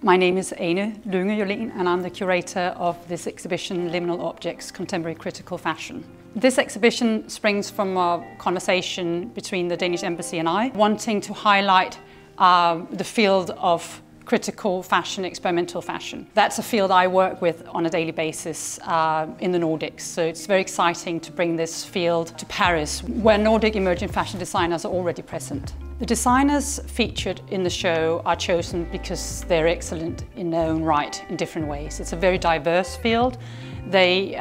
My name is Ane Lynge-Jorlén and I'm the curator of this exhibition Liminal Objects, Contemporary Critical Fashion. This exhibition springs from a conversation between the Danish Embassy and I, wanting to highlight the field of critical fashion, experimental fashion. That's a field I work with on a daily basis in the Nordics, so it's very exciting to bring this field to Paris, where Nordic emerging fashion designers are already present. The designers featured in the show are chosen because they're excellent in their own right in different ways. It's a very diverse field. They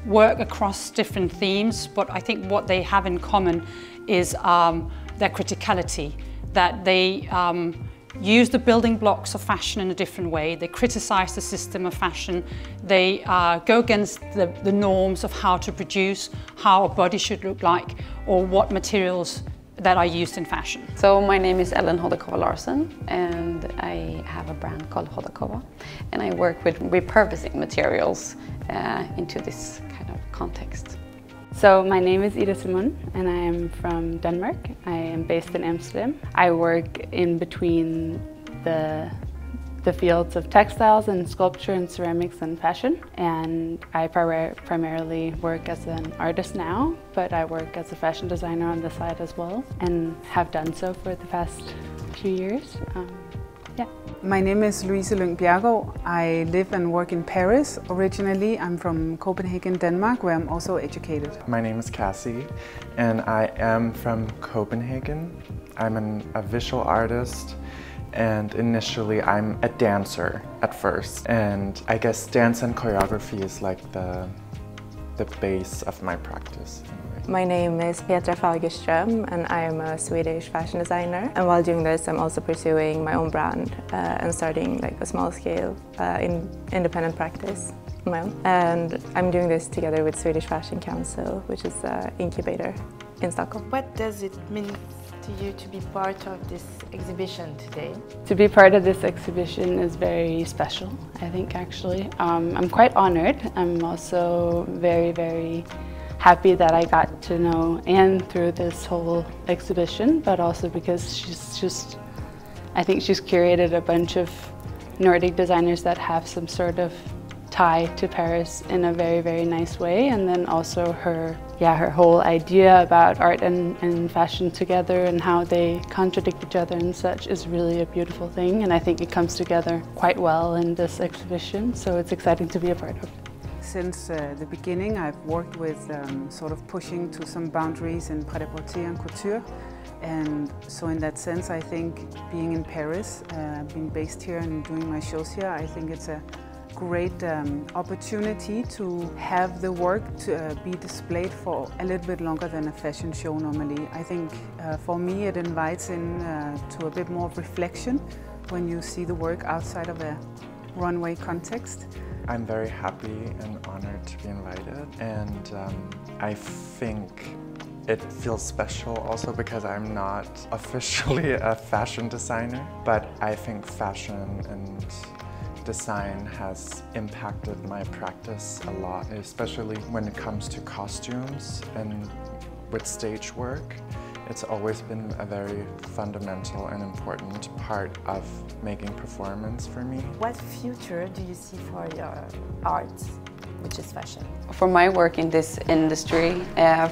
work across different themes, but I think what they have in common is their criticality, that they use the building blocks of fashion in a different way. They criticize the system of fashion. They go against the norms of how to produce, how a body should look like, or what materials that are used in fashion. So my name is Ellen Larsen and I have a brand called Hodakova, and I work with repurposing materials into this kind of context. So my name is Ida-Simone and I am from Denmark. I am based in Amsterdam. I work in between the fields of textiles and sculpture and ceramics and fashion. And I primarily work as an artist now, but I work as a fashion designer on the side as well and have done so for the past few years. My name is Louise Lyng-Bjergård. I live and work in Paris. Originally, I'm from Copenhagen, Denmark, where I'm also educated. My name is Cassie, and I am from Copenhagen. I'm a visual artist, and initially I'm a dancer at first. And I guess dance and choreography is like the base of my practice. My name is Petra Fagerström and I am a Swedish fashion designer. And while doing this, I'm also pursuing my own brand and starting like a small scale independent practice on my own. And I'm doing this together with Swedish Fashion Council, which is an incubator in Stockholm. What does it mean to you to be part of this exhibition today? To be part of this exhibition is very special, I think, actually. I'm quite honored. I'm also very, very happy that I got to know Ane through this whole exhibition, but also because I think she's curated a bunch of Nordic designers that have some sort of tie to Paris in a very, very nice way. And then also her whole idea about art and fashion together and how they contradict each other and such is really a beautiful thing. And I think it comes together quite well in this exhibition, so it's exciting to be a part of. Since the beginning, I've worked with sort of pushing to some boundaries in prêt-à-porter and couture. And so in that sense, I think being in Paris, being based here and doing my shows here, I think it's a great opportunity to have the work to be displayed for a little bit longer than a fashion show normally. I think for me it invites in to a bit more of reflection when you see the work outside of a runway context. I'm very happy and honored to be invited, and I think it feels special also because I'm not officially a fashion designer, but I think fashion and design has impacted my practice a lot, especially when it comes to costumes and with stage work. It's always been a very fundamental and important part of making performance for me. What future do you see for your art, which is fashion? For my work in this industry,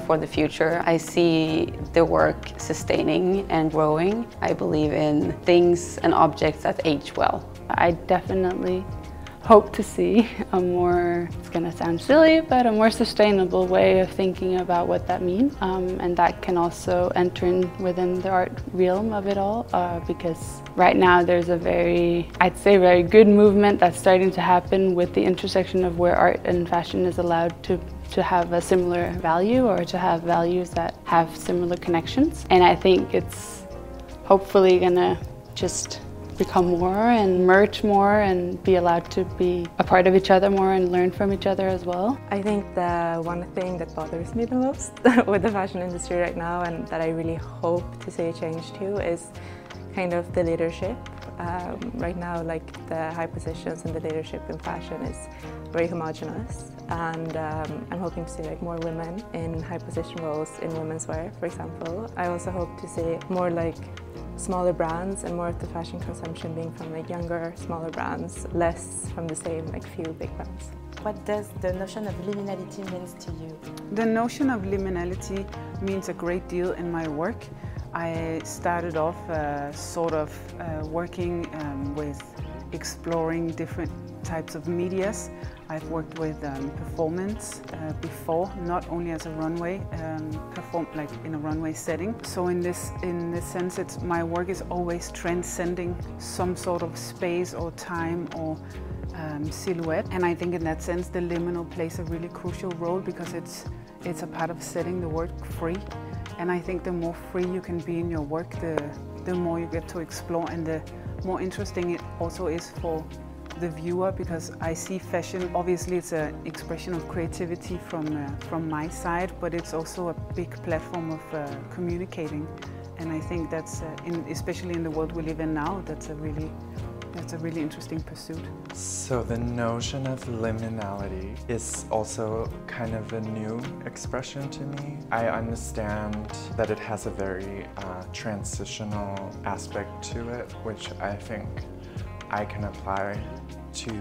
for the future, I see the work sustaining and growing. I believe in things and objects that age well. I definitely hope to see a more, it's gonna sound silly, but a more sustainable way of thinking about what that means. And that can also enter within the art realm of it all, because right now there's a I'd say very good movement that's starting to happen with the intersection of where art and fashion is allowed to have a similar value or to have values that have similar connections. And I think it's hopefully gonna just become more and merge more and be allowed to be a part of each other more and learn from each other as well. I think the one thing that bothers me the most with the fashion industry right now, and that I really hope to see a change to, is kind of the leadership. Right now, like the high positions in the leadership in fashion is very homogenous, and I'm hoping to see like more women in high position roles in women's wear, for example. I also hope to see more like smaller brands and more of the fashion consumption being from like younger, smaller brands, less from the same like few big brands. What does the notion of liminality means to you? The notion of liminality means a great deal in my work. I started off working with exploring different types of medias. I've worked with performance before, not only as a runway, like in a runway setting. So in this sense, my work is always transcending some sort of space or time or silhouette. And I think in that sense, the liminal plays a really crucial role because it's a part of setting the work free. And I think the more free you can be in your work, the more you get to explore, and the more interesting it also is for the viewer, because I see fashion, obviously it's an expression of creativity from my side, but it's also a big platform of communicating. And I think that's, especially in the world we live in now, that's a really interesting pursuit. So the notion of liminality is also kind of a new expression to me. I understand that it has a very transitional aspect to it, which I think I can apply to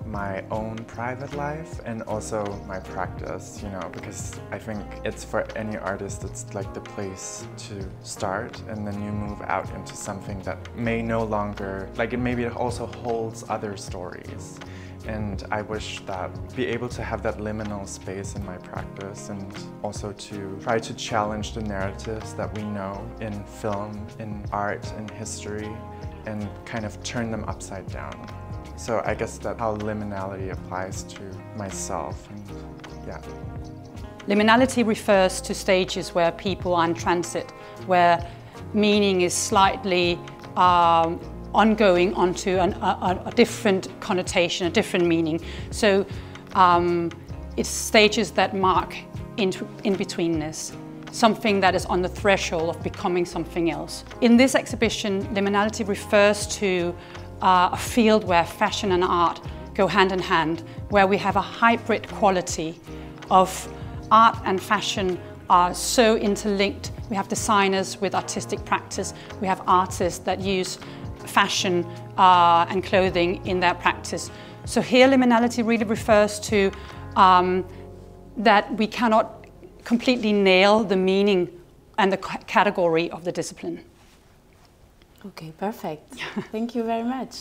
my own private life and also my practice, you know, because I think it's for any artist, it's like the place to start, and then you move out into something that may no longer, like maybe it also holds other stories. And I wish that be able to have that liminal space in my practice, and also to try to challenge the narratives that we know in film, in art, in history, and kind of turn them upside down. So I guess that's how liminality applies to myself, and yeah. Liminality refers to stages where people are in transit, where meaning is slightly ongoing onto a different connotation, a different meaning. So it's stages that mark in-betweenness, something that is on the threshold of becoming something else. In this exhibition, liminality refers to a field where fashion and art go hand in hand, where we have a hybrid quality of art and fashion are so interlinked. We have designers with artistic practice, we have artists that use fashion and clothing in their practice. So here liminality really refers to that we cannot completely nail the meaning and the category of the discipline. Okay, perfect. Thank you very much.